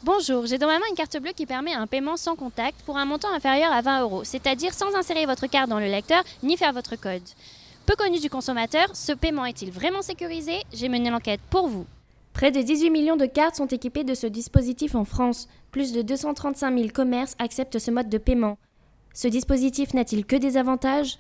Bonjour, j'ai dans ma main une carte bleue qui permet un paiement sans contact pour un montant inférieur à 20 €, c'est-à-dire sans insérer votre carte dans le lecteur ni faire votre code. Peu connu du consommateur, ce paiement est-il vraiment sécurisé? J'ai mené l'enquête pour vous. Près de 18 millions de cartes sont équipées de ce dispositif en France. Plus de 235 000 commerces acceptent ce mode de paiement. Ce dispositif n'a-t-il que des avantages?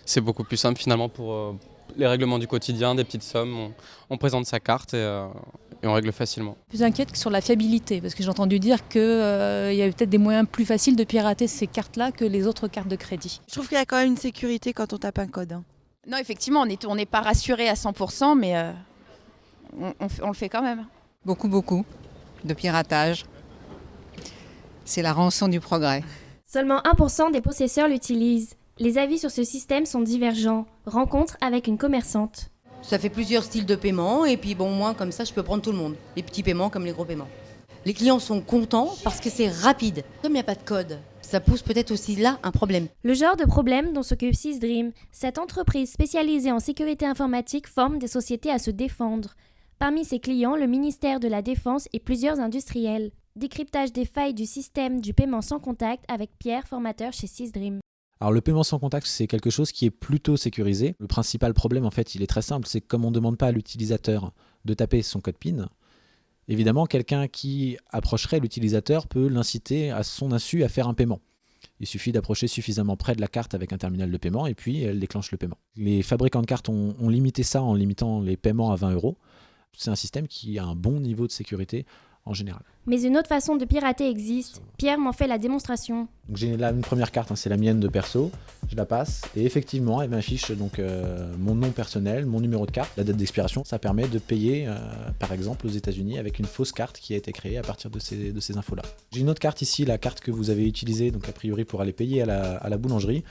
C'est beaucoup plus simple finalement pour les règlements du quotidien, des petites sommes. On présente sa carte et on règle facilement. Plus inquiète sur la fiabilité, parce que j'ai entendu dire qu'il y a peut-être des moyens plus faciles de pirater ces cartes-là que les autres cartes de crédit. Je trouve qu'il y a quand même une sécurité quand on tape un code. Non, effectivement, on n'est pas rassuré à 100%, mais on le fait quand même. Beaucoup de piratage. C'est la rançon du progrès. Seulement 1% des possesseurs l'utilisent. Les avis sur ce système sont divergents. Rencontre avec une commerçante. Ça fait plusieurs styles de paiement et puis bon, moi comme ça je peux prendre tout le monde, les petits paiements comme les gros paiements. Les clients sont contents parce que c'est rapide. Comme il n'y a pas de code, ça pose peut-être aussi là un problème. Le genre de problème dont s'occupe Sysdream, cette entreprise spécialisée en sécurité informatique forme des sociétés à se défendre. Parmi ses clients, le ministère de la Défense et plusieurs industriels. Décryptage des failles du système du paiement sans contact avec Pierre, formateur chez Sysdream. Alors le paiement sans contact, c'est quelque chose qui est plutôt sécurisé. Le principal problème, en fait, il est très simple, c'est que comme on ne demande pas à l'utilisateur de taper son code PIN, évidemment, quelqu'un qui approcherait l'utilisateur peut l'inciter à son insu à faire un paiement. Il suffit d'approcher suffisamment près de la carte avec un terminal de paiement et puis elle déclenche le paiement. Les fabricants de cartes ont limité ça en limitant les paiements à 20 €. C'est un système qui a un bon niveau de sécurité en général. Mais une autre façon de pirater existe. Pierre m'en fait la démonstration. Donc j'ai là une première carte, c'est la mienne de perso, je la passe et effectivement elle m'affiche donc mon nom personnel, mon numéro de carte, la date d'expiration. Ça permet de payer par exemple aux États-Unis avec une fausse carte qui a été créée à partir de ces infos-là. J'ai une autre carte ici, la carte que vous avez utilisée donc a priori pour aller payer à la boulangerie.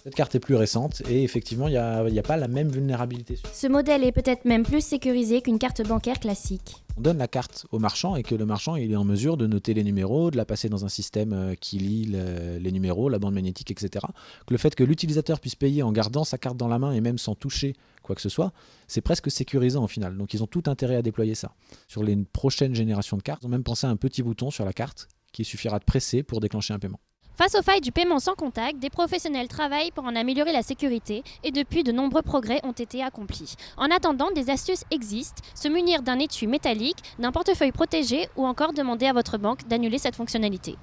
Cette carte est plus récente et effectivement il n'y a pas la même vulnérabilité. Ce modèle est peut-être même plus sécurisé qu'une carte bancaire classique. On donne la carte au marchand et que le marchand il est en mesure de noter les numéros, de la passer dans un système qui lit les numéros, la bande magnétique, etc. Que le fait que l'utilisateur puisse payer en gardant sa carte dans la main et même sans toucher quoi que ce soit, c'est presque sécurisant au final. Donc ils ont tout intérêt à déployer ça. Sur les prochaines générations de cartes, ils ont même pensé à un petit bouton sur la carte qui suffira de presser pour déclencher un paiement. Face aux failles du paiement sans contact, des professionnels travaillent pour en améliorer la sécurité et depuis, de nombreux progrès ont été accomplis. En attendant, des astuces existent, se munir d'un étui métallique, d'un portefeuille protégé ou encore demander à votre banque d'annuler cette fonctionnalité.